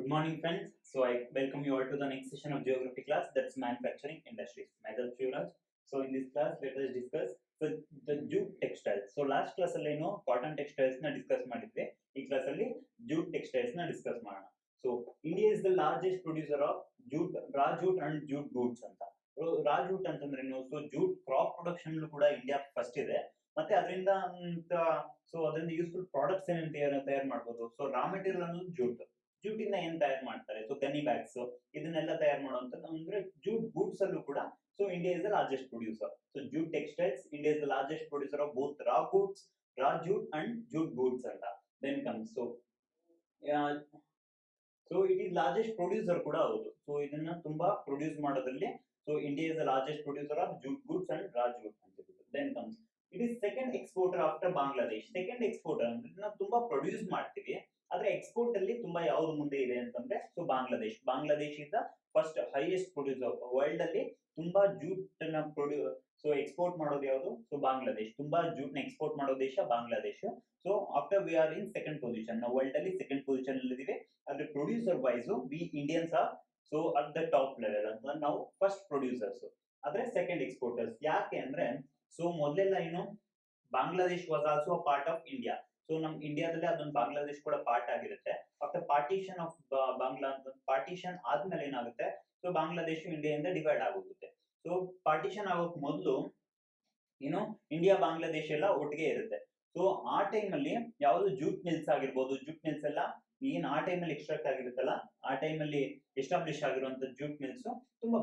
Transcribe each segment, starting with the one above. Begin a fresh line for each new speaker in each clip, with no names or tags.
Good morning, friends. So I welcome you all to the next session of geography class. That's manufacturing industries. Myself Shivaraj. So in this class, let us discuss the jute textiles. So last class ಅಲ್ಲಿ ಏನು cotton textiles ನ discuss ಮಾಡಿದ್ವಿ. ಈ class ಅಲ್ಲಿ jute textiles ನ discuss ಮಾಡೋಣ. So India is the largest producer of jute, raw jute and jute goods ಅಂತ. raw jute ಅಂತಂದ್ರೆ ಏನು? So jute crop production ಕೂಡ ಇಂಡಿಯಾ ಫಸ್ಟ್ ಇದೆ. ಮತ್ತೆ ಅದರಿಂದ ಸೊ ಅದರಿಂದ ಯೂಸ್ಫುಲ್ ಪ್ರಾಡಕ್ಟ್ಸ್ ಏನೇನು ತಯಾರು ಮಾಡಬಹುದು. ಸೊ ರಾ ಮೆಟೀರಿಯಲ್ ಅನ್ನೋದು ಜೂಟ್. ಜೂಟ್ ಇಂದ ಏನ್ ತಯಾರು ಮಾಡ್ತಾರೆ? ಸೊ ಗನಿ ಬ್ಯಾಗ್ಸ್ ಇದನ್ನೆಲ್ಲ ತಯಾರು ಮಾಡುವಂತ ಅಂದ್ರೆ ಜೂಟ್ ಗೂಡ್ಸ್ ಅಲ್ಲೂ ಕೂಡ so India is the largest producer. So jute textiles India is the largest producer of both raw goods, raw jute and jute goods ಅಂತ. Then comes so it is largest producer ಕೂಡ ಹೌದು. So ಇದನ್ನ ತುಂಬಾ produce ಮಾಡೋದ್ರಲ್ಲಿ so India is the largest producer of jute goods and raw jute ಅಂತ. Then comes it is second exporter after Bangladesh. Second exporter ಅಂದ್ರೆ ನಾವು ತುಂಬಾ ಪ್ರೊಡ್ಯೂಸ್ ಮಾಡ್ತೀವಿ, ಆದ್ರೆ ಎಕ್ಸ್ಪೋರ್ಟ್ ಅಲ್ಲಿ ತುಂಬಾ ಯಾವ್ದು ಮುಂದೆ ಇದೆ ಅಂತಂದ್ರೆ so Bangladesh is the first highest producer world ಅಲ್ಲಿ. ತುಂಬಾ ಜೂಟ್ ನ ಸೊ ಎಕ್ಸ್ಪೋರ್ಟ್ ಮಾಡೋದು ಯಾವುದು? ಸೊ ಬಾಂಗ್ಲಾದೇಶ್. ತುಂಬಾ ಜೂಟ್ ನ ಎಕ್ಸ್ಪೋರ್ಟ್ ಮಾಡೋ ದೇಶ Bangladesh. So after we are in second position. ನಾವು ವರ್ಲ್ಡ್ ಅಲ್ಲಿ ಸೆಕೆಂಡ್ ಪೊಸಿಷನ್ ಅಲ್ಲಿ ಇದೀವಿ. ಆದ್ರೆ producer wise we Indians are so at the top level ಅಂತ. ನಾವು ಫಸ್ಟ್ ಪ್ರೊಡ್ಯೂಸರ್ಸ್ ಆದ್ರೆ ಸೆಕೆಂಡ್ ಎಕ್ಸ್ಪೋರ್ಟರ್ಸ್. ಯಾಕೆ ಅಂದ್ರೆ ಸೊ ಮೊದಲೆಲ್ಲ ಏನು Bangladesh was also part of India. So ನಮ್ ಇಂಡಿಯಾದಲ್ಲಿ ಅದೊಂದು ಬಾಂಗ್ಲಾದೇಶ್ ಕೂಡ ಪಾರ್ಟ್ ಆಗಿರುತ್ತೆ. ಆಫ್ಟರ್ ಪಾರ್ಟಿಷನ್ ಆಫ್ ಪಾರ್ಟಿಷನ್ ಆದ್ಮೇಲೆ ಏನಾಗುತ್ತೆ? ಸೊ ಬಾಂಗ್ಲಾದೇಶ ಇಂಡಿಯಾದಿಂದ ಡಿವೈಡ್ ಆಗೋಗುತ್ತೆ. ಸೊ ಪಾರ್ಟಿಷನ್ ಆಗೋಕ್ ಮೊದಲು ಏನು ಇಂಡಿಯಾ ಬಾಂಗ್ಲಾದೇಶ ಎಲ್ಲ ಒಟ್ಟಿಗೆ ಇರುತ್ತೆ. ಸೊ ಆ ಟೈಮ್ ಅಲ್ಲಿ ಯಾವ್ದು ಜೂಟ್ ಮಿಲ್ಸ್ ಆಗಿರ್ಬೋದು, ಜೂಟ್ ಮಿಲ್ಸ್ ಎಲ್ಲ ಏನ್ ಆ ಟೈಮ್ ಅಲ್ಲಿ ಎಕ್ಸ್ಟ್ರಾಕ್ಟ್ ಆಗಿರುತ್ತಲ್ಲ, ಆ ಟೈಮ್ ಅಲ್ಲಿ ಎಸ್ಟಾಬ್ಲಿಷ್ ಆಗಿರುವಂತ ಜೂಟ್ ಮಿಲ್ಸ್ ತುಂಬಾ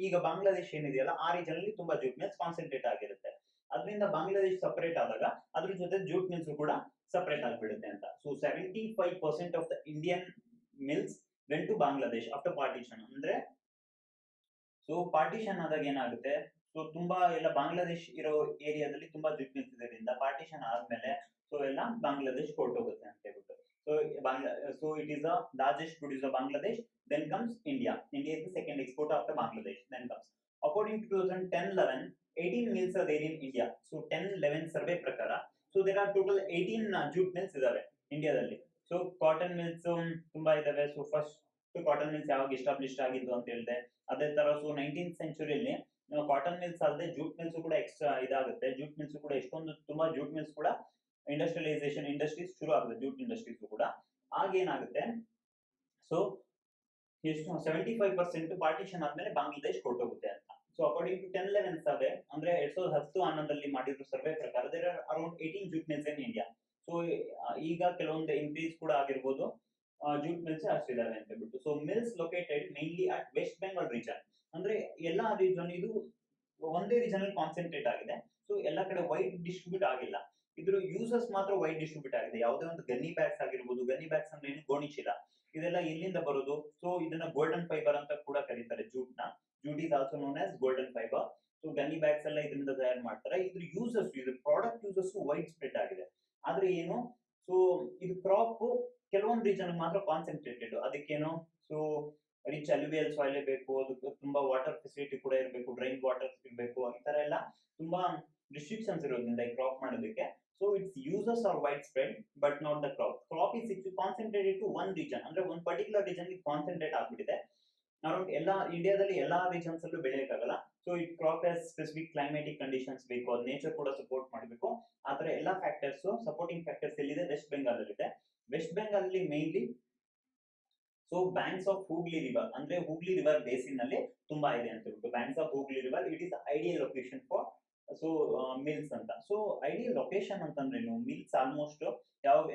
ಈಗ ಬಾಂಗ್ಲಾದೇಶ್ ಏನಿದೆಯಲ್ಲ ಆ ರೀಜನ್ ಅಲ್ಲಿ ತುಂಬಾ ಜೂಟ್ ಮಿಲ್ಸ್ ಕಾನ್ಸಂಟ್ರೇಟ್ ಆಗಿರುತ್ತೆ. ಅದರಿಂದ ಬಾಂಗ್ಲಾದೇಶ್ ಸಪರೇಟ್ ಆದಾಗ ಅದ್ರ ಜೊತೆ ಜೂಟ್ ಮಿಲ್ಸ್ ಕೂಡ ಸಪರೇಟ್ ಆಗಿಬಿಡುತ್ತೆ ಅಂತ. So 75% of the Indian mills went to Bangladesh after partition. ಅಂದ್ರೆ ಸೊ ಪಾರ್ಟಿಷನ್ ಆದಾಗ ಏನಾಗುತ್ತೆ? ಸೊ ತುಂಬಾ ಎಲ್ಲ ಬಾಂಗ್ಲಾದೇಶ್ ಇರೋ ಏರಿಯಾದಲ್ಲಿ ತುಂಬಾ ಜೂಟ್ ಮಿಲ್ಸ್ ಇದರಿಂದ ಪಾರ್ಟಿಷನ್ ಆದ್ಮೇಲೆ ಸೊ ಎಲ್ಲ ಬಾಂಗ್ಲಾದೇಶ್ ಹೊರಟೋಗುತ್ತೆ ಅಂತ ಹೇಳ್ಬಿಟ್ಟು. So it is the largest producer Bangladesh. Then comes India. India is the second export after Bangladesh. Then comes according to 2010-11 18 mills are there in India. So 10-11 survey ಪ್ರಕಾರ so there are total 18 jute mills ಇದಾವೆ ಇಂಡಿಯಾದಲ್ಲಿ. So cotton mills ತುಂಬಾ ಇದಾವೆ. So first cotton mills ಯಾವಾಗ establish ಆಗಿದ್ದು ಅಂತ ಹೇಳಿದೆ. ಅದೇ ತರ ಸೊ 19th ಸೆಂಚುರಿಯಲ್ಲಿ ಕಾಟನ್ ಮಿಲ್ಸ್ ಅಲ್ಲದೆ ಜೂಟ್ ಮಿಲ್ಸ್ ಕೂಡ ಎಕ್ಸ್ಟ್ರಾ ಇದಾಗುತ್ತೆ. ಜೂಟ್ ಮಿಲ್ಸ್ ಕೂಡ ಎಷ್ಟೊಂದು ತುಂಬಾ ಜೂಟ್ ಮಿಲ್ಸ್ ಕೂಡ ಇಂಡಸ್ಟ್ರಿಯಲೈಸೇಷನ್ ಇಂಡಸ್ಟ್ರೀಸ್ ಶುರು ಆಗುತ್ತೆ. ಜೂಟ್ ಇಂಡಸ್ಟ್ರೀಸ್ ಕೂಡ ಆಗ ಏನಾಗುತ್ತೆ? ಸೊ ಎಷ್ಟು 75% ಪಾರ್ಟಿಷನ್ ಆದ್ಮೇಲೆ ಬಾಂಗ್ಲಾದೇಶ್ ಹೊರಟೋಗುತ್ತೆ ಅಂತ. ಸೊ ಅಕಾರ್ಡಿಂಗ್ ಟು 10-11 ಸರ್ವೆ ಅಂದ್ರೆ 2010-11 ಮಾಡಿರೋ ಸರ್ವೆ ಪ್ರಕಾರ there are around 18 jute mills in India. So ಈಗ ಕೆಲವೊಂದು ಇನ್ಕ್ರೀಸ್ ಕೂಡ ಆಗಿರ್ಬೋದು ಜೂಟ್ ಮಿಲ್ಸ್ ಅಷ್ಟಿದಾವೆ ಅಂತ ಹೇಳ್ಬಿಟ್ಟು. So mills located mainly at West Bengal region. ಅಂದ್ರೆ ಎಲ್ಲಾ ರೀಜನ್ ಇದು ಒಂದೇ ರೀಜನ್ ಅಲ್ಲಿ ಕಾನ್ಸಂಟ್ರೇಟ್ ಆಗಿದೆ. ಸೊ ಎಲ್ಲಾ ಕಡೆ ವೈಡ್ ಡಿಸ್ಟ್ರಿಬ್ಯೂಟ್ ಆಗಿಲ್ಲ. ಇದ್ರ ಯೂಸಸ್ ಮಾತ್ರ ವೈಡ್ ಡಿಸ್ಟ್ರಿಬ್ಯೂಟ್ ಆಗಿದೆ. ಯಾವುದೇ ಒಂದು ಗನ್ನಿ ಬ್ಯಾಗ್ಸ್ ಆಗಿರ್ಬೋದು. ಗನ್ನಿ ಬ್ಯಾಗ್ಸ್ ಅಂದ್ರೆ ಏನು? ಗೋಣಿ ಚೀಲ. ಇದೆಲ್ಲ ಎಲ್ಲಿಂದ ಬರೋದು? ಸೊ ಇದನ್ನ ಗೋಲ್ಡನ್ ಫೈಬರ್ ಅಂತ ಕೂಡ ಕರೀತಾರೆ ಜೂಟ್ ನ. Jute is also known as golden fibre. So gunny bags ಎಲ್ಲ ಇದರಿಂದ ತಯಾರು ಮಾಡ್ತಾರೆ. ಇದ್ರ ಯೂಸಸ್, ಇದು ಪ್ರಾಡಕ್ಟ್ ಯೂಸಸ್ ವೈಡ್ ಸ್ಪ್ರೆಡ್ ಆಗಿದೆ. ಆದ್ರೆ ಏನು? ಸೊ ಇದು ಕ್ರಾಪ್ ಕೆಲವೊಂದು ರೀಜನ್ ಮಾತ್ರ ಕಾನ್ಸಂಟ್ರೇಟೆಡ್. ಅದಕ್ಕೇನು? ಸೊ ರಿಚ್ ಅಲ್ಯೂವಿಯಲ್ ಸಾಯಿಲ್ ಬೇಕು, ಅದಕ್ಕೆ ತುಂಬಾ ವಾಟರ್ ಫೆಸಿಲಿಟಿ ಕೂಡ ಇರಬೇಕು, ಡ್ರೈನ್ ವಾಟರ್ ಇರಬೇಕು. ಈ ತರ ಎಲ್ಲ ತುಂಬಾ ರಿಸ್ಟ್ರಿಕ್ಷನ್ಸ್ ಇರೋದ್ರಿಂದ ಈ ಕ್ರಾಪ್ ಮಾಡೋದಕ್ಕೆ. So its uses are widespread but not the crop. Crop is concentrated to one region. ಅಂದ್ರೆ ಒಂದು ಪರ್ಟಿಕ್ಯುಲರ್ ರೀಜನ್ ಕಾನ್ಸಂಟ್ರೇಟ್ ಆಗ್ಬಿಟ್ಟಿದೆ. ಅರೌಂಡ್ ಎಲ್ಲ ಇಂಡಿಯಾದಲ್ಲಿ ಎಲ್ಲಾ ರೀಜನ್ಸ್ ಅಲ್ಲೂ ಬೆಳೆಯಕ್ಕಾಗಲ್ಲ. So it crop has specific climatic conditions ಬೇಕು, ಅದು ನೇಚರ್ ಕೂಡ ಸಪೋರ್ಟ್ ಮಾಡಬೇಕು. ಆತರ ಎಲ್ಲಾ ಫ್ಯಾಕ್ಟರ್ಸ್ ಸಪೋರ್ಟಿಂಗ್ ಫ್ಯಾಕ್ಟರ್ಸ್ ಎಲ್ಲಿದೆ? ವೆಸ್ಟ್ ಬೆಂಗಾಲ್ ಅಲ್ಲಿ ಇದೆ. ವೆಸ್ಟ್ ಬೆಂಗಾಲ್ ಅಲ್ಲಿ mainly so banks of Hooghly river ಅಂದ್ರೆ ಹೂಗ್ಲಿ ರಿವರ್ ಬೇಸಿನ್ ನಲ್ಲಿ ತುಂಬಾ ಇದೆ ಅಂತ ಹೇಳ್ಬಿಟ್ಟು. Banks of Hooghly river it is ideal location for so mills ಅಂತ. ಸೊ ಐಡಿಯಲ್ ಲೊಕೇಶನ್ ಅಂತಂದ್ರೆ ಮಿಲ್ಸ್ ಆಲ್ಮೋಸ್ಟ್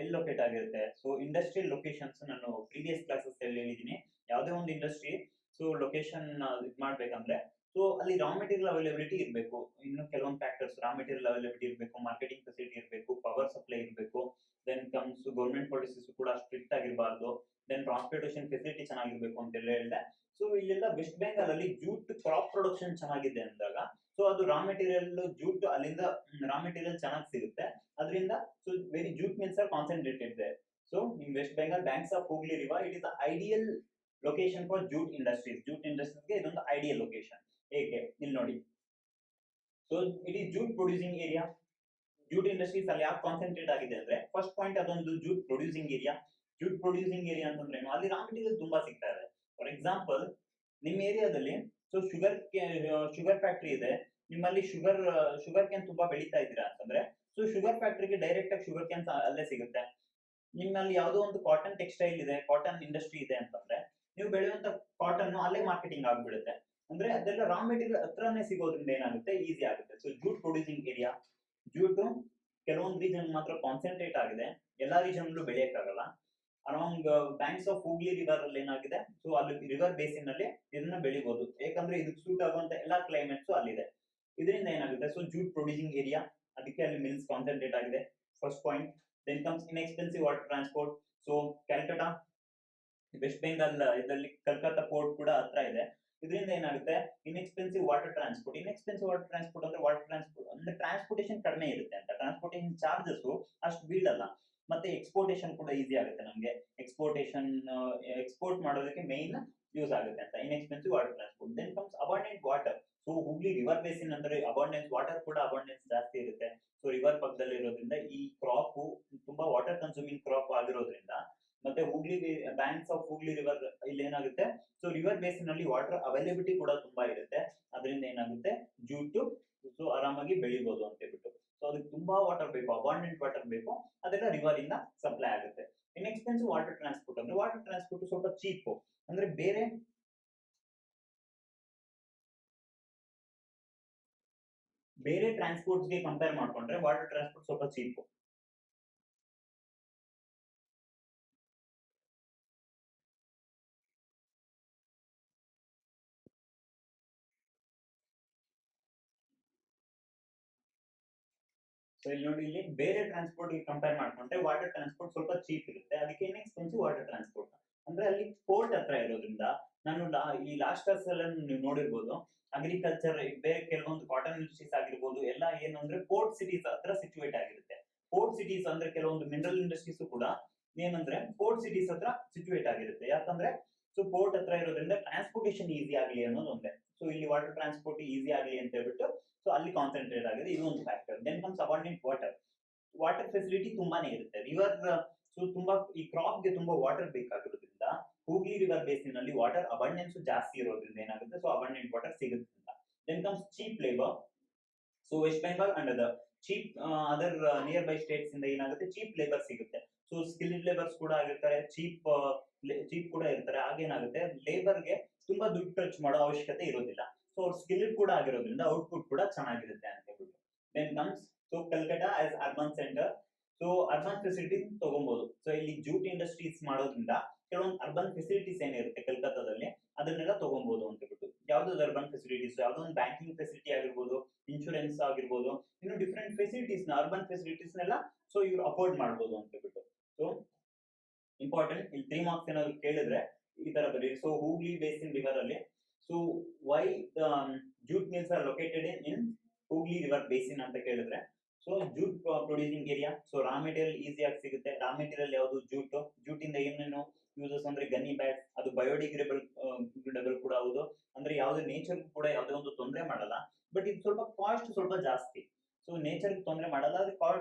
ಎಲ್ಲಿ ಲೊಕೇಟ್ ಆಗಿರುತ್ತೆ? ಸೊ ಇಂಡಸ್ಟ್ರಿಯಲ್ ಲೊಕೇಶನ್ಸ್ ನಾನು ಪ್ರೀವಿಯಸ್ ಕ್ಲಾಸಸ್ ಅಲ್ಲಿ ಹೇಳಿದೀನಿ. ಯಾವುದೇ ಒಂದು ಇಂಡಸ್ಟ್ರಿ ಸೊ ಲೊಕೇಶನ್ ಇದು ಮಾಡ್ಬೇಕಂದ್ರೆ ಸೊ ಅಲ್ಲಿ ರಾ ಮೆಟೀರಿಯಲ್ ಅವೈಲಬಿಲಿಟಿ ಇರಬೇಕು. ಇನ್ನು ಕೆಲವೊಂದು ಫ್ಯಾಕ್ಟರ್ಸ್ ರಾ ಮೆಟೀರಿಯಲ್ ಅವೈಲಬಿಲಿಟಿ ಇರಬೇಕು, ಮಾರ್ಕೆಟಿಂಗ್ ಫೆಸಿಲಿಟಿ ಇರಬೇಕು, ಪವರ್ ಸಪ್ಲೈ ಇರಬೇಕು. ದೆನ್ ಕಮ್ಸ್ ಗೌರ್ಮೆಂಟ್ ಪಾಲಿಸೀಸ್ ಕೂಡ ಸ್ಟ್ರಿಕ್ಟ್ ಆಗಿರಬಾರ್ದು. ದೆನ್ ಟ್ರಾನ್ಸ್ಪೋರ್ಟೇಷನ್ ಫೆಸಿಲಿಟಿ ಚೆನ್ನಾಗಿರ್ಬೇಕು ಅಂತೆಲ್ಲ ಹೇಳಿದೆ. ಸೊ ಇಲ್ಲೆಲ್ಲ ವೆಸ್ಟ್ ಬೆಂಗಾಲ್ ಅಲ್ಲಿ ಜೂಟ್ ಕ್ರಾಪ್ ಪ್ರೊಡಕ್ಷನ್ ಚೆನ್ನಾಗಿದೆ ಅಂದಾಗ ಸೊ ಅದು ರಾ ಮೆಟೀರಿಯಲ್ ಜೂಟ್ ಅಲ್ಲಿಂದ ರಾ ಮೆಟೀರಿಯಲ್ ಚೆನ್ನಾಗಿ ಸಿಗುತ್ತೆ. ಅದರಿಂದ so very jute mills are concentrated there. So in West Bengal banks of Hooghly river it is ideal location for jute industries. Jute ಇಂಡಸ್ಟ್ರೀಸ್ಗೆ ಇದೊಂದು ಐಡಿಯಲ್ ಲೊಕೇಶನ್. ಏಕೆ? ಇಲ್ಲಿ ನೋಡಿ. So it is jute producing area. Jute industries ಅಲ್ಲಿ ಯಾಕೆ ಕಾನ್ಸಂಟ್ರೇಟ್ ಆಗಿದೆ ಅಂದ್ರೆ first point ಅದೊಂದು jute producing area. Jute producing area ಅಂತಂದ್ರೆ ಏನು, ಅಲ್ಲಿ ರಾ ಮೆಟೀರಿಯಲ್ ತುಂಬಾ ಸಿಗ್ತಾ ಇದೆ. ಫಾರ್ ಎಕ್ಸಾಂಪಲ್, ನಿಮ್ಮ ಏರಿಯಾದಲ್ಲಿ ಸೊ ಶುಗರ್ ಫ್ಯಾಕ್ಟರಿ ಇದೆ, ನಿಮ್ಮಲ್ಲಿ ಶುಗರ್ ಕ್ಯಾನ್ ತುಂಬಾ ಬೆಳೀತಾ ಇದ್ದೀರಾ ಅಂತಂದ್ರೆ, ಸೊ ಶುಗರ್ ಫ್ಯಾಕ್ಟರಿಗೆ ಡೈರೆಕ್ಟ್ ಆಗಿ ಶುಗರ್ ಕ್ಯಾನ್ಸ್ ಅಲ್ಲೇ ಸಿಗುತ್ತೆ. ನಿಮ್ಮಲ್ಲಿ ಯಾವುದೋ ಒಂದು ಕಾಟನ್ ಟೆಕ್ಸ್ಟೈಲ್ ಇದೆ, ಕಾಟನ್ ಇಂಡಸ್ಟ್ರಿ ಇದೆ ಅಂತಂದ್ರೆ, ನೀವು ಬೆಳೆಯುವಂತ ಕಾಟನ್ ಅಲ್ಲೇ ಮಾರ್ಕೆಟಿಂಗ್ ಆಗ್ಬಿಡುತ್ತೆ. ಅಂದ್ರೆ ಅದೆಲ್ಲ ರಾ ಮೆಟೀರಿಯಲ್ ಹತ್ರನೇ ಸಿಗೋದ್ರಿಂದ ಏನಾಗುತ್ತೆ, ಈಸಿ ಆಗುತ್ತೆ. So jute producing area, jute ಕೆಲವೊಂದು ರೀಜನ್ ಮಾತ್ರ ಕಾನ್ಸಂಟ್ರೇಟ್ ಆಗಿದೆ, ಎಲ್ಲಾ ರೀಜನ್ ಬೆಳೆಯಕ್ಕಾಗಲ್ಲ. Around banks of Hooghly river ಅಲ್ಲಿ ಏನಾಗಿದೆ, ಸೊ ಅಲ್ಲಿ ರಿವರ್ ಬೇಸಿನ್ ಅಲ್ಲಿ ಇದನ್ನ ಬೆಳಿಬಹುದು, ಯಾಕಂದ್ರೆ ಇದಕ್ಕೆ ಸೂಟ್ ಆಗುವಂತ ಎಲ್ಲಾ ಕ್ಲೈಮೇಟ್ಸ್ ಅಲ್ಲಿದೆ. ಇದರಿಂದ ಏನಾಗುತ್ತೆ, ಸೊ ಜೂಟ್ ಪ್ರೊಡ್ಯೂಸಿಂಗ್ ಏರಿಯಾ, ಅದಕ್ಕೆ ಅಲ್ಲಿ ಮಿಲ್ಸ್ ಕಾನ್ಸಂಟ್ರೇಟ್ ಆಗಿದೆ, first point. Then comes inexpensive water transport. So Calcutta, West Bengal ಇದರಲ್ಲಿ ಕಲ್ಕತ್ತಾ ಪೋರ್ಟ್ ಕೂಡ ಹತ್ರ ಇದೆ. ಇದರಿಂದ ಏನಾಗುತ್ತೆ, inexpensive water transport. Inexpensive water transport ಅಂದ್ರೆ ವಾಟರ್ ಟ್ರಾನ್ಸ್ಪೋರ್ಟ್ ಅಂದ್ರೆ ಟ್ರಾನ್ಸ್ಪೋರ್ಟೇಷನ್ ಕಡಿಮೆ ಇರುತ್ತೆ ಅಂತ, ಟ್ರಾನ್ಸ್ಪೋರ್ಟೇಷನ್ ಚಾರ್ಜಸ್ ಅಷ್ಟು ಬೀಳಲ್ಲ, ಮತ್ತೆ ಎಕ್ಸ್ಪೋರ್ಟೇಷನ್ ಕೂಡ ಈಸಿ ಆಗುತ್ತೆ ನಮಗೆ. ಎಕ್ಸ್ಪೋರ್ಟ್ ಮಾಡೋದಕ್ಕೆ ಮೇನ್ ಯೂಸ್ ಆಗುತ್ತೆ ಅಂತ, inexpensive water transport. Then comes abundant water. So Hooghly river basin ಅಂದ್ರೆ ಅಬಂಡೆನ್ಸ್ ವಾಟರ್ ಕೂಡ ಅಬಂಡೆನ್ಸ್ ಜಾಸ್ತಿ ಇರುತ್ತೆ. ಸೊ ರಿವರ್ ಪಕ್ಕದಲ್ಲಿ ಇರೋದ್ರಿಂದ ಈ ಕ್ರಾಪ್ ತುಂಬಾ ವಾಟರ್ ಕನ್ಸೂಮಿಂಗ್ ಕ್ರಾಪ್ ಆಗಿರೋದ್ರಿಂದ, ಮತ್ತೆ Hubli banks of Hubli river ಇಲ್ಲಿ ಏನಾಗುತ್ತೆ, ಸೊ ರಿವರ್ ಬೇಸಿನ್ ಅಲ್ಲಿ ವಾಟರ್ ಅವೈಲೇಬಿಲಿಟಿ ಕೂಡ ತುಂಬಾ ಇರುತ್ತೆ. ಅದರಿಂದ ಏನಾಗುತ್ತೆ, ಜೂಟ್ ಸೊ ಆರಾಮಾಗಿ ಬೆಳಿಬಹುದು ಅಂತ ಹೇಳ್ಬಿಟ್ಟು. ಸೊ ಅದಕ್ಕೆ ತುಂಬಾ ವಾಟರ್ ಬೇಕು, ಅಬಂಡೆಂಟ್ ವಾಟರ್ ಬೇಕು, ಅದೆಲ್ಲ ರಿವರ್ ಇಂದ ಸಪ್ಲೈ ಆಗುತ್ತೆ. ಇನ್ಎಕ್ಸ್ಪೆನ್ಸಿವ್ ವಾಟರ್ ಟ್ರಾನ್ಸ್ಪೋರ್ಟ್ ಅಂದ್ರೆ ವಾಟರ್ ಟ್ರಾನ್ಸ್ಪೋರ್ಟ್ ಸ್ವಲ್ಪ ಚೀಪ್, ಅಂದ್ರೆ ಬೇರೆ ಟ್ರಾನ್ಸ್ಪೋರ್ಟ್ಸ್ ಗೆ ಕಂಪೇರ್ ಮಾಡ್ಕೊಂಡ್ರೆ ವಾಟರ್ ಟ್ರಾನ್ಸ್ಪೋರ್ಟ್ ಸ್ವಲ್ಪ ಚೀಪ್. ಸೊ ಇಲ್ಲಿ ನೋಡಿ, ಇಲ್ಲಿ ಬೇರೆ ಟ್ರಾನ್ಸ್ಪೋರ್ಟ್ ಗೆ ಕಂಪೇರ್ ಮಾಡ್ಕೊಂಡ್ರೆ ವಾಟರ್ ಟ್ರಾನ್ಸ್ಪೋರ್ಟ್ ಸ್ವಲ್ಪ ಚೀಪ್ ಇರುತ್ತೆ, ಅದಕ್ಕೆ ಇನ್ಎಕ್ಸ್ಪೆನ್ಸಿವ್ ವಾಟರ್ ಟ್ರಾನ್ಸ್ಪೋರ್ಟ್. ಅಂದ್ರೆ ಅಲ್ಲಿ ಪೋರ್ಟ್ ಹತ್ರ ಇರೋದ್ರಿಂದ, ನಾನು ಈ ಲಾಸ್ಟ್ ಕ್ಲಾಸ್ ಅಲ್ಲಿ ನೀವು ನೋಡಿರ್ಬೋದು, ಅಗ್ರಿಕಲ್ಚರ್ ಬೇರೆ ಕೆಲವೊಂದು ಕಾಟನ್ ಇಂಡಸ್ಟ್ರೀಸ್ ಆಗಿರ್ಬೋದು, ಎಲ್ಲ ಏನು ಅಂದ್ರೆ ಪೋರ್ಟ್ ಸಿಟೀಸ್ ಹತ್ರ ಸಿಚುವೇಟ್ ಆಗಿರುತ್ತೆ. ಪೋರ್ಟ್ ಸಿಟೀಸ್ ಅಂದ್ರೆ ಕೆಲವೊಂದು ಮಿನರಲ್ ಇಂಡಸ್ಟ್ರೀಸ್ ಕೂಡ ಏನಂದ್ರೆ ಪೋರ್ಟ್ ಸಿಟೀಸ್ ಹತ್ರ ಸಿಚುವೇಟ್ ಆಗಿರುತ್ತೆ, ಯಾಕಂದ್ರೆ ಸೊ ಪೋರ್ಟ್ ಹತ್ರ ಇರೋದ್ರಿಂದ ಟ್ರಾನ್ಸ್ಪೋರ್ಟೇಷನ್ ಈಸಿ ಆಗಲಿ ಅನ್ನೋದು ಒಂದೇ. ಸೊ ಇಲ್ಲಿ ವಾಟರ್ ಟ್ರಾನ್ಸ್ಪೋರ್ಟ್ ಈಸಿ ಆಗಲಿ ಅಂತ ಹೇಳ್ಬಿಟ್ಟು ಸೊ ಅಲ್ಲಿ ಕಾನ್ಸಂಟ್ರೇಟ್ ಆಗಿದೆ, ಇದು ಒಂದು factor. Then comes abundant water. Water facility ತುಂಬಾನೇ ಇರುತ್ತೆ ರಿವರ್. ಸೊ ತುಂಬಾ ಈ ಕ್ರಾಪ್ ಗೆ ತುಂಬಾ ವಾಟರ್ ಬೇಕಾಗಿರೋದ್ರಿಂದ ಹೂಗ್ಲಿ ರಿವರ್ ಬೇಸಿನ್ ಅಲ್ಲಿ ವಾಟರ್ ಅಬಂಡೆನ್ಸ್ ಜಾಸ್ತಿ ಇರೋದ್ರಿಂದ ಏನಾಗುತ್ತೆ, ಸೊ ಅಬಂಡೆಂಟ್ ವಾಟರ್ ಸಿಗುತ್ತೆ ಅಂತ. Then comes cheap labour. So West Bengal and cheap other nearby states ಇಂದ ಏನಾಗುತ್ತೆ, ಚೀಪ್ ಲೇಬರ್ ಸಿಗುತ್ತೆ. ಸೊ ಸ್ಕಿಲ್ಡ್ ಲೇಬರ್ಸ್ ಕೂಡ ಆಗಿರ್ತಾರೆ, ಚೀಪ್ ಕೂಡ ಇರ್ತಾರೆ. ಆಗೇನಾಗುತ್ತೆ, ಲೇಬರ್ಗೆ ತುಂಬಾ ದುಡ್ಡು ಖರ್ಚು ಮಾಡೋ ಅವಶ್ಯಕತೆ ಇರೋದಿಲ್ಲ. ಸೊ ಅವ್ರು ಸ್ಕಿಲ್ಡ್ ಕೂಡ ಆಗಿರೋದ್ರಿಂದ ಔಟ್ಪುಟ್ ಕೂಡ ಚೆನ್ನಾಗಿರುತ್ತೆ ಅಂತ ಹೇಳ್ಬಿಟ್ಟು. Then comes so Calcutta as urban centre. So urban facilities ತಗೊಬಹುದು. ಸೊ ಇಲ್ಲಿ ಜೂಟ್ ಇಂಡಸ್ಟ್ರೀಸ್ ಮಾಡೋದ್ರಿಂದ ಕೆಲವೊಂದು ಅರ್ಬನ್ ಫೆಸಿಲಿಟೀಸ್ ಏನಿರುತ್ತೆ ಕಲ್ಕತ್ತಾದಲ್ಲಿ, ಅದನ್ನೆಲ್ಲ ತಗೊಬಹುದು ಅಂತ ಹೇಳ್ಬಿಟ್ಟು. ಯಾವ್ದಾದ್ರು ಅರ್ಬನ್ ಫೆಸಿಲಿಟೀಸ್, ಯಾವ್ದೋ ಒಂದು ಬ್ಯಾಂಕಿಂಗ್ ಫೆಸಿಲಿಟಿ ಆಗಿರ್ಬೋದು, ಇನ್ಶೂರೆನ್ಸ್ ಆಗಿರ್ಬೋದು, ಇನ್ನು ಡಿಫ್ರೆಂಟ್ ಫೆಸಿಲಿಟೀಸ್ ನ ಅರ್ಬನ್ ಫೆಸಿಲಿಟೀಸ್ ನೆಲ್ಲ ಸೊ ಇವ್ರು ಅಫೋರ್ಡ್ ಮಾಡಬಹುದು ಅಂತ ಹೇಳ್ಬಿಟ್ಟು. ಸೊ ಇಂಪಾರ್ಟೆಂಟ್, ಇಲ್ಲಿ 3 ಮಾರ್ಕ್ಸ್ ಏನಾದ್ರು ಕೇಳಿದ್ರೆ ಈ ತರ ಬರೀ. ಸೊ ಹೂಗ್ಲಿ ಬೇಸಿನ್ ರಿವರ್ ಅಲ್ಲಿ, so why jute mills are located in Hooghly river basin ಅಂತ ಕೇಳಿದ್ರೆ, so jute producing area. So raw material ಈಸಿಯಾಗಿ ಸಿಗುತ್ತೆ. ರಾ ಮೆಟೀರಿಯಲ್ ಯಾವುದು, ಜೂಟ್ ಇಂದ ಏನೇನು ಯೂಸಸ್ ಅಂದ್ರೆ ಗನ್ನಿ ಬ್ಯಾಗ್ಸ್, ಅದು ಬಯೋಡಿಗ್ರೇಡಬಲ್ ಕೂಡ ಹೌದು, ಅಂದ್ರೆ ಯಾವುದೇ ನೇಚರ್ ಕೂಡ ಯಾವುದೇ ಒಂದು ತೊಂದರೆ ಮಾಡಲ್ಲ. ಬಟ್ ಇದು ಸ್ವಲ್ಪ ಕಾಸ್ಟ್ ಸ್ವಲ್ಪ ಜಾಸ್ತಿ. ಸೊ ನೇಚರ್ ತೊಂದರೆ ಮಾಡಲ್ಲ, ಅದು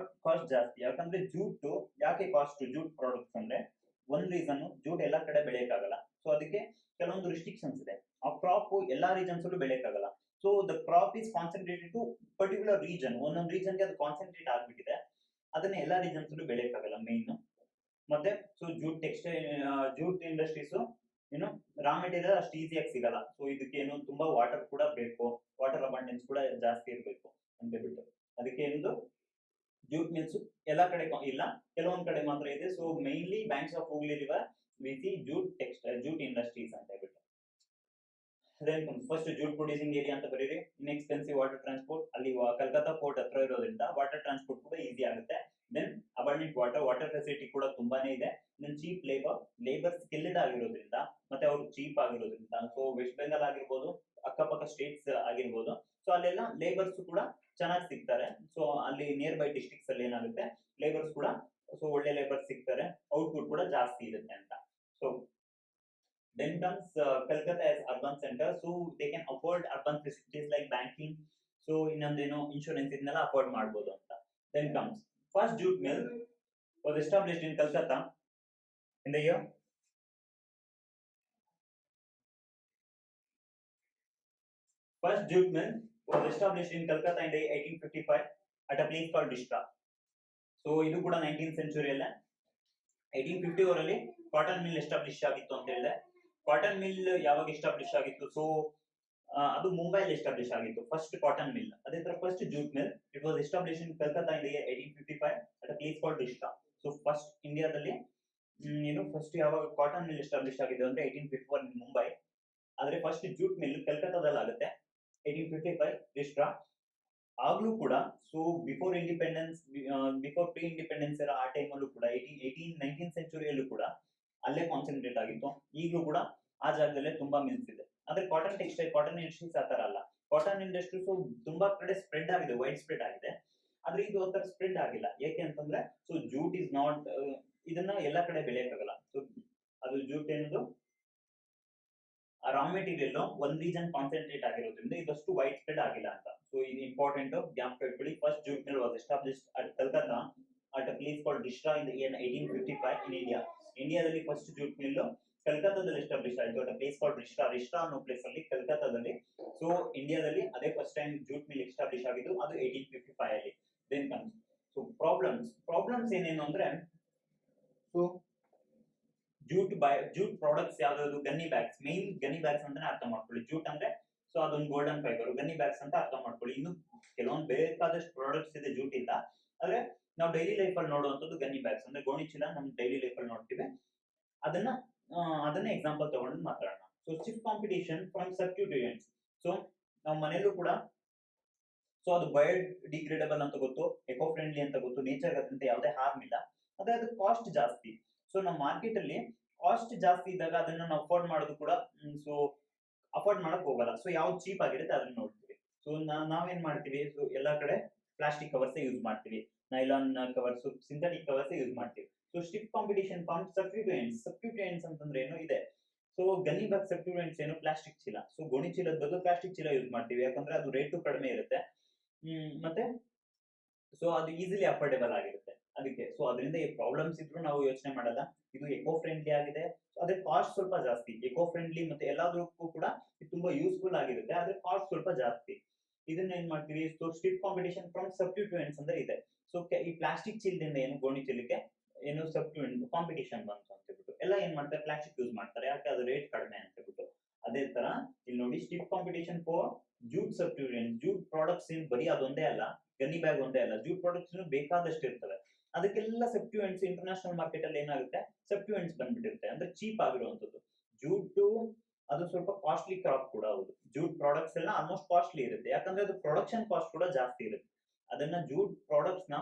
ಕಾಸ್ಟ್ ಜಾಸ್ತಿ. ಯಾಕಂದ್ರೆ ಜೂಟ್ ಯಾಕೆ ಕಾಸ್ಟ್, ಜೂಟ್ ಪ್ರಾಡಕ್ಟ್ಸ್ ಅಂದ್ರೆ ಒಂದ್ ರೀಸನ್, ಜೂಟ್ ಎಲ್ಲಾ ಕಡೆ ಬೆಳೆಯಕ್ಕಾಗಲ್ಲ. ಸೊ ಅದಕ್ಕೆ ಕೆಲವೊಂದು ರಿಸ್ಟ್ರಿಕ್ಷನ್ಸ್ ಇದೆ. ಆ ಕ್ರಾಪ್ ಎಲ್ಲಾ ರೀಜನ್ಸ್ ಅಲ್ಲೂ ಬೆಳೆಯಕ್ಕಾಗಲ್ಲ. So the crop is concentrated to particular region, ಒಂದೊಂದು ರೀಜನ್ಗೆ ಅದು ಕಾನ್ಸಂಟ್ರೇಟ್ ಆಗ್ಬಿಟ್ಟಿದೆ, ಅದನ್ನ ಎಲ್ಲಾ ರೀಜನ್ಸ್ ಅಲ್ಲೂ ಬೆಳೆಯಕ್ಕಾಗಲ್ಲ ಮೇನ್. ಮತ್ತೆ ಸೊ ಜೂಟ್ ಇಂಡಸ್ಟ್ರೀಸ್ ಏನು ರಾ ಮೆಟೀರಿಯಲ್ ಅಷ್ಟು ಈಸಿಯಾಗಿ ಸಿಗಲ್ಲ. ಸೊ ಇದಕ್ಕೆ ಏನು ತುಂಬಾ ವಾಟರ್ ಕೂಡ ಬೇಕು, ವಾಟರ್ ಅಬಂಡೆನ್ಸ್ ಕೂಡ ಜಾಸ್ತಿ ಇರಬೇಕು ಅಂತ ಹೇಳ್ಬಿಟ್ಟು. ಅದಕ್ಕೆ ಒಂದು ಜೂಟ್ ಮಿಲ್ಸ್ ಎಲ್ಲಾ ಕಡೆ ಇಲ್ಲ, ಕೆಲವೊಂದ್ ಕಡೆ ಮಾತ್ರ ಇದೆ. So mainly banks of Hooghly river we see jute industries ಅಂತ ಹೇಳ್ಬಿಟ್ಟು. Then first jute producing area ಅಂತ ಬರೀರಿ. ಇನ್ಎಕ್ಸ್ಪೆನ್ಸಿವ್ ವಾಟರ್ ಟ್ರಾನ್ಸ್ಪೋರ್ಟ್, ಅಲ್ಲಿ ಕಲ್ಕತ್ತಾ ಪೋರ್ಟ್ ಹತ್ರ ಇರೋದ್ರಿಂದ ವಾಟರ್ ಟ್ರಾನ್ಸ್ಪೋರ್ಟ್ ಕೂಡ ಈಸಿ ಆಗುತ್ತೆ. ದೆನ್ ಅಬಂಡೆಂಟ್ ವಾಟರ್ ಫೆಸಿಲಿಟಿ ಕೂಡ ತುಂಬಾನೇ ಇದೆ. ದೆನ್ ಚೀಪ್ ಲೇಬರ್ ಸ್ಕಿಲ್ಡ್ ಆಗಿರೋದ್ರಿಂದ, ಮತ್ತೆ ಅವರು ಚೀಪ್ ಆಗಿರೋದ್ರಿಂದ, ಸೊ ವೆಸ್ಟ್ ಬೆಂಗಾಲ್ ಆಗಿರ್ಬೋದು, ಅಕ್ಕಪಕ್ಕ ಸ್ಟೇಟ್ಸ್ ಆಗಿರ್ಬೋದು, ಸೊ ಅಲ್ಲೆಲ್ಲ ಲೇಬರ್ಸ್ ಕೂಡ ಚೆನ್ನಾಗಿ ಸಿಗ್ತಾರೆ. ಸೊ ಅಲ್ಲಿ ನಿಯರ್ ಬೈ ಡಿಸ್ಟ್ರಿಕ್ಟ್ಸ್ ಅಲ್ಲಿ ಏನಾಗುತ್ತೆ, ಲೇಬರ್ಸ್ ಕೂಡ ಸೊ ಒಳ್ಳೆ ಲೇಬರ್ಸ್ ಸಿಗ್ತಾರೆ, ಔಟ್ಪುಟ್ ಕೂಡ ಜಾಸ್ತಿ ಇರುತ್ತೆ ಅಂತ. So then comes Kolkata as urban center, so they can afford urban facilities like banking, so ಇನ್ನೊಂದೇನು ಇನ್ಶೂರೆನ್ಸ್, ಇದನ್ನೆಲ್ಲ ಅಫೋರ್ಡ್ ಮಾಡಬಹುದು ಅಂತ. Then comes first jute mill was established in Kolkata In the year, first jute mill was established in Calcutta in the 1855 at a place called Dishka. So ಇದು ಕೂಡ 19th century ಅಲ್ಲ. 1850 ಅವರಲ್ಲಿ cotton mill establish ಆಗಿತ್ತು ಅಂತ ಹೇಳಿದೆ. Cotton mill ಯಾವಾಗ establish ಆಗಿತ್ತು? So ಅದು ಮುಂಬೈಲಿ ಎಸ್ಟಾಬ್ಲಿಷ್ ಆಗಿತ್ತು ಫಸ್ಟ್ ಕಾಟನ್ ಮಿಲ್. ಅದೇ ತರ first jute mill it was establish in Calcutta in 1855 at a place called ಡಿಸ್ಟಾ. ಸೊ ಫಸ್ಟ್ ಇಂಡಿಯಾದಲ್ಲಿ ಏನು ಫಸ್ಟ್ ಯಾವಾಗ ಕಾಟನ್ ಮಿಲ್ ಎಸ್ಟಾಬ್ಲಿಷ್ ಆಗಿದೆ ಅಂದ್ರೆ 1854 ಇನ್ ಮುಂಬೈ. ಆದ್ರೆ ಫಸ್ಟ್ ಜೂಟ್ ಮಿಲ್ ಕಲ್ಕತ್ತಾದಲ್ಲಿ ಆಗುತ್ತೆ 1855 ಡಿಸ್ಟ್ರಾ. ಆಗ್ಲೂ ಕೂಡ so before independence, before pre independence era ಆ ಟೈಮ್ ಅಲ್ಲೂ ಕೂಡ 19th ಸೆಂಚುರಿಯಲ್ಲೂ ಕೂಡ ಅಲ್ಲೇ ಕಾನ್ಸಂಟ್ರೇಟ್ ಆಗಿತ್ತು. ಈಗಲೂ ಕೂಡ ಆ ಜಾಗದಲ್ಲೇ ತುಂಬಾ ಮಿಲ್ಸ್ ಇದೆ. ಆದ್ರೆ ಕಾಟನ್ ಟೆಕ್ಸ್ಟೈಲ್, ಕಾಟನ್ ಇಂಡಸ್ಟ್ರೀಸ್ ಆ ತರ ಅಲ್ಲ. ಕಾಟನ್ ಇಂಡಸ್ಟ್ರೀಸ್ ತುಂಬಾ ಕಡೆ ಸ್ಪ್ರೆಡ್ ಆಗಿದೆ, ವೈಡ್ ಸ್ಪ್ರೆಡ್ ಆಗಿದೆ. ಆದ್ರೆ ಇದು ಆ ತರ ಸ್ಪ್ರೆಡ್ ಆಗಿಲ್ಲ. ಯಾಕೆ ಅಂತಂದ್ರೆ ಸೊ ಜೂಟ್ ಇಸ್ ನಾಟ್, ಇದನ್ನ ಎಲ್ಲಾ ಕಡೆ ಬೆಳೆಯಕ್ಕಾಗಲ್ಲ. ಸೊ ಅದು ಜೂಟ್ ಏನದು ರಾ ಮೆಟೀರಿಯಲ್ ಒಂದ್ ರೀಜನ್ ಕಾನ್ಸಂಟ್ರೇಟ್ ಆಗಿರೋದ್ರಿಂದ ಇದಷ್ಟು ವೈಡ್ ಸ್ಪ್ರೆಡ್ ಆಗಿಲ್ಲ ಅಂತ. ಸೊ ಇದು ಇಂಪಾರ್ಟೆಂಟ್ ಜ್ಞಾಪಕ ಇಟ್ಕೊಳ್ಳಿ. First jute mill was established at Calcutta at a place called ಡಿಸ್ಟ್ರಾ ಇನ್ 1855 ಇನ್ ಇಂಡಿಯಾ. ಇಂಡಿಯಾದಲ್ಲಿ ಫಸ್ಟ್ ಜೂಟ್ ಮಿಲ್ ಕಲ್ಕತ್ತಾದಲ್ಲಿ ಎಸ್ಟಾಬ್ಲಿಷ್ ಆಯಿತು at a place called Rishra. Rishra ಅನ್ನೋ ಪ್ಲೇಸ್ ಅಲ್ಲಿ ಕಲ್ಕತ್ತಾದಲ್ಲಿ. ಸೊ ಇಂಡಿಯಾದಲ್ಲಿ ಅದೇ first time jute mill establish ಆಗಿದ್ದು ಅದು 1855 ಅಲ್ಲಿ. ದೆನ್ ಕಮ್ಸ್ ಸೊ ಪ್ರಾಬ್ಲಮ್ಸ್ ಏನೇನು ಅಂದ್ರೆ ಸೊ ಜೂಟ್ ಪ್ರಾಡಕ್ಟ್ಸ್ ಯಾವ್ದು? Gunny bags. Main gunny bags ಅಂತಾನೆ ಅರ್ಥ ಮಾಡ್ಕೊಳ್ಳಿ. ಜೂಟ್ ಅಂದ್ರೆ ಸೊ ಅದೊಂದು ಗೋಲ್ಡನ್ ಫೈಬರ್. ಗನ್ನಿ ಬ್ಯಾಗ್ಸ್ ಅಂತ ಅರ್ಥ ಮಾಡ್ಕೊಳ್ಳಿ. ಇನ್ನು ಕೆಲವೊಂದು ಬೇಕಾದಷ್ಟು ಪ್ರಾಡಕ್ಟ್ಸ್ ಇದೆ ಜೂಟ್ ಇಲ್ಲ. ಆದ್ರೆ ನಾವು ಡೈಲಿ ಲೈಫ್ ಅಲ್ಲಿ ನೋಡುವಂತದ್ದು ಗನ್ನಿ ಬ್ಯಾಗ್ಸ್ ಅಂದ್ರೆ ಗೋಣಿ ಚೀಲ. ನಮ್ ಡೈಲಿ ಲೈಫ್ ಅಲ್ಲಿ ನೋಡ್ತೀವಿ. ಅದನ್ನ ಎಕ್ಸಾಂಪಲ್ ತಗೊಂಡು ಮಾತಾಡೋಣ. So stiff competition from substituents. So ನಾವು ಮನೆಯಲ್ಲೂ ಕೂಡ ಸೊ ಅದು ಬಯೋಡಿಗ್ರೇಡಬಲ್ ಅಂತ ಗೊತ್ತು, ಎಕೋ ಫ್ರೆಂಡ್ಲಿ ಅಂತ ಗೊತ್ತು, ನೇಚರ್ ಅದಂತೆ ಯಾವುದೇ ಹಾರ್ಮ್ ಇಲ್ಲ. ಆದ್ರೆ ಅದು ಕಾಸ್ಟ್ ಜಾಸ್ತಿ. ಸೊ ನಮ್ಮ ಮಾರ್ಕೆಟ್ ಅಲ್ಲಿ ಕಾಸ್ಟ್ ಜಾಸ್ತಿ ಇದ್ದಾಗ ಅದನ್ನ ನಾವು ಅಫೋರ್ಡ್ ಮಾಡೋದು ಕೂಡ ಸೊ ಅಫೋರ್ಡ್ ಮಾಡಕ್ ಹೋಗಲ್ಲ. ಸೊ ಯಾವ್ದು ಚೀಪ್ ಆಗಿರುತ್ತೆ ಅದನ್ನ ನೋಡ್ತೀವಿ. ಸೊ ನಾವೇನ್ ಮಾಡ್ತೀವಿ? ಸೊ ಎಲ್ಲಾ ಕಡೆ ಪ್ಲಾಸ್ಟಿಕ್ ಕವರ್ಸ್ ಯೂಸ್ ಮಾಡ್ತೀವಿ, nylon covers, synthetic covers use ಮಾಡ್ತೀವಿ. ಸೊ ಸ್ಟಿಫ್ ಕಾಂಪಿಟೇಷನ್ ಫ್ರಮ್ ಸಬ್ಸ್ಟಿಟ್ಯೂಯೆಂಟ್ಸ್ ಅಂತಂದ್ರೆ ಏನು ಇದೆ? ಸೊ ಗನ್ನಿ ಬ್ಯಾಗ್ ಸಬ್ಸ್ಟಿಟ್ಯೂಯೆಂಟ್ಸ್ ಏನು? ಪ್ಲಾಸ್ಟಿಕ್ ಚೀಲ. ಸೊ ಗೋಣಿ ಚೀಲದ ಬದಲು ಪ್ಲಾಸ್ಟಿಕ್ ಚೀಲ ಯೂಸ್ ಮಾಡ್ತೀವಿ. ಯಾಕಂದ್ರೆ ಅದು ರೇಟು ಕಡಿಮೆ ಇರುತ್ತೆ, ಮತ್ತೆ ಸೊ ಅದು ಈಸಿಲಿ ಅಫೋರ್ಡೆಬಲ್ ಆಗಿರುತ್ತೆ ಅದಕ್ಕೆ. ಸೊ ಅದರಿಂದ ಈ ಪ್ರಾಬ್ಲಮ್ಸ್ ಇದ್ರು ನಾವು ಯೋಚನೆ ಮಾಡಲ್ಲ. ಇದು ಎಕೋ ಫ್ರೆಂಡ್ಲಿ ಆಗಿದೆ. ಅದ್ರ ಕಾಸ್ಟ್ ಸ್ವಲ್ಪ ಜಾಸ್ತಿ. ಎಕೋ ಫ್ರೆಂಡ್ಲಿ ಮತ್ತೆ ಎಲ್ಲದಕ್ಕೂ ಕೂಡ ಇದು ತುಂಬಾ ಯೂಸ್ಫುಲ್ ಆಗಿರುತ್ತೆ. ಆದ್ರೆ ಕಾಸ್ಟ್ ಸ್ವಲ್ಪ ಜಾಸ್ತಿ. ಇದನ್ನ ಏನ್ ಮಾಡ್ತೀವಿ? ಸೊ ಸ್ಟಿಫ್ ಕಾಂಪಿಟೇಷನ್ ಫ್ರಮ್ ಸಬ್ಸ್ಟಿಟ್ಯೂಯೆಂಟ್ಸ್ ಅಂದ್ರೆ ಇದೆ. ಸೊ ಈ ಪ್ಲಾಸ್ಟಿಕ್ ಚೀಲದಿಂದ ಏನು ಗೋಣಿ ಚೀಲಕ್ಕೆ ಏನು ಸಬ್ಸ್ಟಿಟ್ಯೂಯೆಂಟ್ ಕಾಂಪಿಟೇಷನ್ ಬಂತು ಅಂತ ಹೇಳ್ಬಿಟ್ಟು ಎಲ್ಲ ಏನ್ ಮಾಡ್ತಾರೆ? ಪ್ಲಾಸ್ಟಿಕ್ ಯೂಸ್ ಮಾಡ್ತಾರೆ. ಯಾಕೆ? ಅದು ರೇಟ್ ಕಡಿಮೆ ಅಂತ ಹೇಳ್ಬಿಟ್ಟು. ಅದೇ ತರ ಇಲ್ಲಿ ನೋಡಿ, stiff competition for jute substituent. Jute products ಏನ್ ಬರೀ ಅದೊಂದೇ ಅಲ್ಲ, ಗನ್ನಿ ಬ್ಯಾಗ್ ಒಂದೇ ಅಲ್ಲ, ಜೂಟ್ ಪ್ರಾಡಕ್ಟ್ಸ್ ಬೇಕಾದಷ್ಟು ಇರ್ತವೆ. ಅದಕ್ಕೆಲ್ಲ ಸಬ್ಸ್ಟಿಟ್ಯೂಯೆಂಟ್ಸ್ ಇಂಟರ್ನ್ಯಾಷನಲ್ ಮಾರ್ಕೆಟ್ ಅಲ್ಲಿ ಏನಾಗುತ್ತೆ? ಸಬ್ಸ್ಟಿಟ್ಯೂಯೆಂಟ್ಸ್ ಬಂದ್ಬಿಟ್ಟಿರುತ್ತೆ, ಅಂದ್ರೆ ಚೀಪ್ ಆಗಿರುವಂತದ್ದು. ಜೂಟ್ ಅದು ಸ್ವಲ್ಪ ಕಾಸ್ಟ್ಲಿ ಕ್ರಾಪ್ ಕೂಡ ಹೌದು. ಜೂಟ್ ಪ್ರಾಡಕ್ಟ್ಸ್ ಎಲ್ಲ ಆಲ್ಮೋಸ್ಟ್ ಕಾಸ್ಟ್ಲಿ ಇರುತ್ತೆ. ಯಾಕಂದ್ರೆ ಅದು ಪ್ರೊಡಕ್ಷನ್ ಕಾಸ್ಟ್ ಕೂಡ ಜಾಸ್ತಿ ಇರುತ್ತೆ. ಅದನ್ನ ಜೂಟ್ ಪ್ರಾಡಕ್ಟ್ಸ್ ನ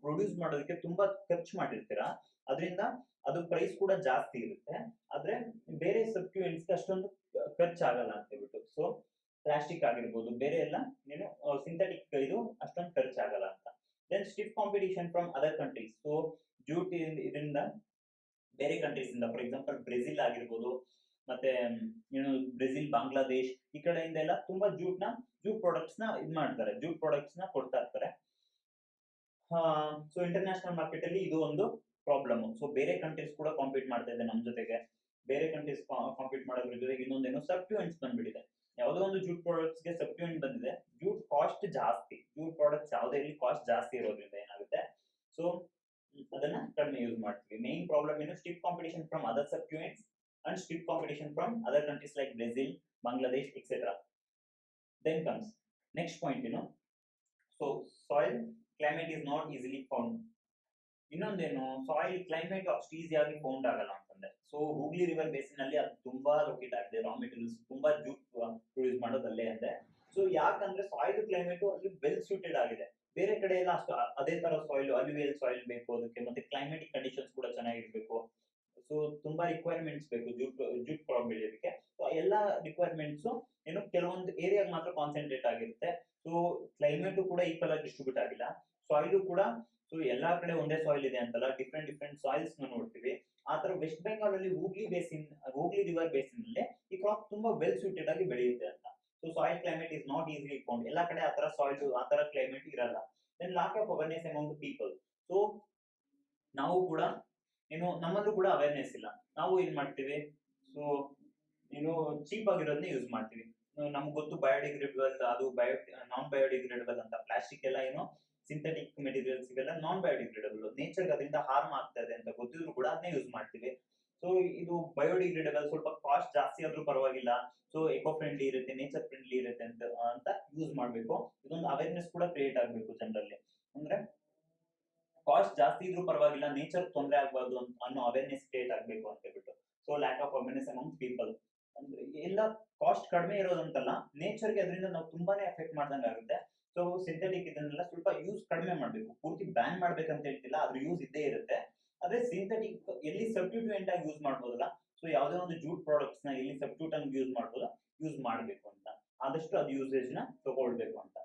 ಪ್ರೊಡ್ಯೂಸ್ ಮಾಡೋದಕ್ಕೆ ತುಂಬಾ ಖರ್ಚು ಮಾಡಿರ್ತೀರಾ, ಅದರಿಂದ ಅದು ಪ್ರೈಸ್ ಕೂಡ ಜಾಸ್ತಿ ಇರುತ್ತೆ. ಆದ್ರೆ ಬೇರೆ ಸಬ್ಸ್ಟಿಟ್ಯೂಯೆಂಟ್ಸ್ ಅಷ್ಟೊಂದು ಖರ್ಚಾಗಲ್ಲ ಅಂತ ಹೇಳ್ಬಿಟ್ಟು. ಸೊ ಪ್ಲಾಸ್ಟಿಕ್ ಆಗಿರ್ಬೋದು, ಬೇರೆ ಎಲ್ಲ ಏನು ಸಿಂಥೆಟಿಕ್ ಇದು ಅಷ್ಟೊಂದು ಖರ್ಚಾಗಲ್ಲ ಅಂತ. Then stiff competition from other countries. So jute ಇದರಿಂದ ಬೇರೆ ಕಂಟ್ರೀಸ್ ಇಂದ, ಫಾರ್ ಎಕ್ಸಾಂಪಲ್ ಬ್ರೆಜಿಲ್ ಆಗಿರ್ಬೋದು, ಮತ್ತೆ ಏನು ಬ್ರೆಜಿಲ್, ಬಾಂಗ್ಲಾದೇಶ್ ಈ ಕಡೆಯಿಂದ ಎಲ್ಲ ತುಂಬಾ ಜೂಟ್ ಪ್ರಾಡಕ್ಟ್ಸ್ ನ ಇದ್ ಮಾಡ್ತಾರೆ, ಜೂಟ್ ಪ್ರಾಡಕ್ಟ್ಸ್ ನ ಕೊಡ್ತಾ ಇರ್ತಾರೆ. ಸೊ ಇಂಟರ್ನ್ಯಾಷನಲ್ ಮಾರ್ಕೆಟ್ ಅಲ್ಲಿ ಇದು ಒಂದು ಪ್ರಾಬ್ಲಮ್. ಸೊ ಬೇರೆ ಕಂಟ್ರೀಸ್ ಕೂಡ ಕಾಂಪೀಟ್ ಮಾಡ್ತಾ ಇದೆ ನಮ್ ಜೊತೆಗೆ. ಬೇರೆ ಕಂಟ್ರೀಸ್ ಕಾಂಪೀಟ್ ಮಾಡೋದ್ರ ಜೊತೆಗೆ ಇನ್ನೊಂದೇನು ಸಬ್ಸ್ಟಿಟ್ಯೂಯೆಂಟ್ಸ್ ಬಂದ್ಬಿಟ್ಟಿದೆ. ಯಾವುದೋ ಒಂದು ಜೂಟ್ ಪ್ರಾಡಕ್ಟ್ಸ್ ಗೆ ಸಬ್ಸ್ಟಿಟ್ಯೂಯೆಂಟ್ ಬಂದಿದೆ. ಜೂಟ್ ಕಾಸ್ಟ್ ಜಾಸ್ತಿ. ಜೂಟ್ ಪ್ರಾಡಕ್ಟ್ಸ್ ಯಾವುದೇ ಇಲ್ಲಿ ಕಾಸ್ಟ್ ಜಾಸ್ತಿ ಇರೋದ್ರಿಂದ ಏನಾಗುತ್ತೆ? ಸೊ ಅದನ್ನ ಕಡಿಮೆ ಯೂಸ್ ಮಾಡ್ತೀವಿ. ಮೇನ್ ಪ್ರಾಬ್ಲಮ್ ಏನು? Stiff competition from other substituents and stiff competition from other countries like Brazil, Bangladesh etcetera. Then comes next point ಏನು? So soil climate is not easily found. ಇನ್ನೊಂದೇನು? ಸಾಯಿಲ್ ಕ್ಲೈಮೇಟ್ ಅಷ್ಟು ಈಸಿಯಾಗಿ found ಆಗಲ್ಲ ಅಂತಂದ್ರೆ. So Hooghly river basin ಅಲ್ಲಿ ಅದು ತುಂಬಾ locate ಆಗಿದೆ. ರಾ ಮೆಟೀರಿಯಲ್ಸ್ ತುಂಬಾ ಜೂಟ್ ಪ್ರೊಡ್ಯೂಸ್ ಮಾಡೋದಲ್ಲೇ ಅಂದ್ರೆ. ಸೊ ಯಾಕಂದ್ರೆ ಸಾಯಿಲ್ ಕ್ಲೈಮೇಟ್ ಅಲ್ಲಿ ವೆಲ್ ಸೂಟೆಡ್ ಆಗಿದೆ. ಬೇರೆ ಕಡೆ ಎಲ್ಲ ಅಷ್ಟು ಅದೇ ತರ ಸಾಯಿಲ್, ಅಲ್ಯೂವಿಯಲ್ ಸಾಯಿಲ್ ಬೇಕು ಅದಕ್ಕೆ, ಮತ್ತೆ ಕ್ಲೈಮೇಟಿಕ್ ಕಂಡೀಷನ್ಸ್ ಕೂಡ ಚೆನ್ನಾಗಿರ್ಬೇಕು. ಸೊ ತುಂಬಾ ರಿಕ್ವೈರ್ಮೆಂಟ್ಸ್ ಬೇಕು ಜೂಟ್ ಕ್ರಾಪ್ ಬೆಳೆಯೋದಕ್ಕೆ. ಸೊ ಎಲ್ಲಾ ರಿಕ್ವೈರ್ಮೆಂಟ್ಸ್ ಏನು ಕೆಲವೊಂದು ಏರಿಯಾಗ ಮಾತ್ರ ಕಾನ್ಸಂಟ್ರೇಟ್ ಆಗಿರುತ್ತೆ. ಸೊ ಕ್ಲೈಮೇಟ್ ಕೂಡ ಈಕ್ವಲ್ ಆಗಿ ಡಿಸ್ಟ್ರಿಬ್ಯೂಟ್ ಆಗಿಲ್ಲ. ಸಾಯಿಲ್ ಕೂಡ ಸೊ ಎಲ್ಲಾ ಕಡೆ ಒಂದೇ ಸಾಯಿಲ್ ಇದೆ ಅಂತಲ್ಲ, ಡಿಫ್ರೆಂಟ್ ಸಾಯಿಲ್ಸ್ ನ ನೋಡ್ತೀವಿ. ಆ ತರ ವೆಸ್ಟ್ ಬೆಂಗಾಲ್ ಅಲ್ಲಿ ಹೂಗ್ಲಿ ರಿವರ್ ಬೇಸಿನ್ ಅಲ್ಲಿ ಈ ಕ್ರಾಪ್ ತುಂಬಾ ವೆಲ್ ಸೂಟೆಡ್ ಆಗಿ ಬೆಳೆಯುತ್ತೆ ಅಂತ. So soil climate is not easily found. ಎಲ್ಲಾ ಕಡೆ ಆ ತರ ಸಾಯಿಲ್, ಆ ತರ ಕ್ಲೈಮೇಟ್ ಇರಲ್ಲ. Then lack of awareness among the people. ಸೊ ನಾವು ಕೂಡ ಏನು ನಮ್ಮಲ್ಲೂ ಕೂಡ ಅವೇರ್ನೆಸ್ ಇಲ್ಲ. ನಾವು ಏನ್ ಮಾಡ್ತೀವಿ, ಸೊ ಏನು ಚೀಪ್ ಆಗಿರೋದನ್ನ ಯೂಸ್ ಮಾಡ್ತೀವಿ. ನಮ್ಗೆ ಗೊತ್ತು ಬಯೋಡಿಗ್ರೇಡಬಲ್, ಅದು ನಾನ್ ಬಯೋಡಿಗ್ರೇಡಬಲ್ ಅಂತ. ಪ್ಲಾಸ್ಟಿಕ್ ಎಲ್ಲ ಏನು ಸಿಂಥೆಟಿಕ್ ಮೆಟೀರಿಯಲ್ಸ್ ಇವೆಲ್ಲ ನಾನ್ ಬಯೋಡಿಗ್ರೇಡಬಲ್, ನೇಚರ್ ಅದರಿಂದ ಹಾರ್ಮ್ ಆಗ್ತಾ ಇದೆ ಅಂತ ಗೊತ್ತಿದ್ರು ಕೂಡ ಅದನ್ನೇ ಯೂಸ್ ಮಾಡ್ತೀವಿ. ಸೊ ಇದು ಬಯೋಡಿಗ್ರೇಡಬಲ್ ಸ್ವಲ್ಪ ಕಾಸ್ಟ್ ಜಾಸ್ತಿ ಆದ್ರೂ ಪರವಾಗಿಲ್ಲ, ಸೊ ಎಕೋ ಫ್ರೆಂಡ್ಲಿ ಇರುತ್ತೆ, ನೇಚರ್ ಫ್ರೆಂಡ್ಲಿ ಇರುತ್ತೆ ಅಂತ ಯೂಸ್ ಮಾಡ್ಬೇಕು. ಇದೊಂದು ಅವೇರ್ನೆಸ್ ಕೂಡ ಕ್ರಿಯೇಟ್ ಆಗ್ಬೇಕು ಜನರಲ್ಲಿ. ಅಂದ್ರೆ ಕಾಸ್ಟ್ ಜಾಸ್ತಿ ಇದ್ರೂ ಪರವಾಗಿಲ್ಲ, ನೇಚರ್ ತೊಂದರೆ ಆಗಬಾರ್ದು ಅನ್ನೋ ಅವೇರ್ನೆಸ್ ಕ್ರಿಯೇಟ್ ಆಗ್ಬೇಕು ಅಂತ ಹೇಳ್ಬಿಟ್ಟು. So lack of awareness among people. ಅಂದ್ರೆ ಎಲ್ಲ ಕಾಸ್ಟ್ ಕಡಿಮೆ ಇರೋದಂತಲ್ಲ, ನೇಚರ್ಗೆ ಅದರಿಂದ ನಾವು ತುಂಬಾನೇ ಎಫೆಕ್ಟ್ ಮಾಡ್ದಂಗೆ ಆಗುತ್ತೆ. ಸೊ ಸಿಂಥೆಟಿಕ್ ಇದನ್ನೆಲ್ಲ ಸ್ವಲ್ಪ ಯೂಸ್ ಕಡಿಮೆ ಮಾಡ್ಬೇಕು. ಪೂರ್ತಿ ಬ್ಯಾನ್ ಮಾಡ್ಬೇಕಂತ ಹೇಳ್ತಿಲ್ಲ, ಅದ್ರ ಯೂಸ್ ಇದ್ದೇ ಇರುತ್ತೆ. ಅದೇ ಸಿಂಥೆಟಿಕ್ ಎಲ್ಲಿ ಸಬ್ಸ್ಟಿಟ್ಯೂಯೆಂಟ್ ಆಗಿ ಯೂಸ್ ಮಾಡ್ಬೋದಲ್ಲ, ಸೊ ಯಾವುದೇ ಒಂದು ಜೂಟ್ ಪ್ರಾಡಕ್ಟ್ಸ್ ನ ಎಲ್ಲಿ ಸಬ್ಸ್ಟಿಟ್ಯೂಟ್ ಆಗಿ ಯೂಸ್ ಮಾಡ್ಬೋದಾ ಯೂಸ್ ಮಾಡಬೇಕು ಅಂತ, ಆದಷ್ಟು ಅದು ಯೂಸೇಜ್ ನ ತಗೊಳ್ಬೇಕು ಅಂತ.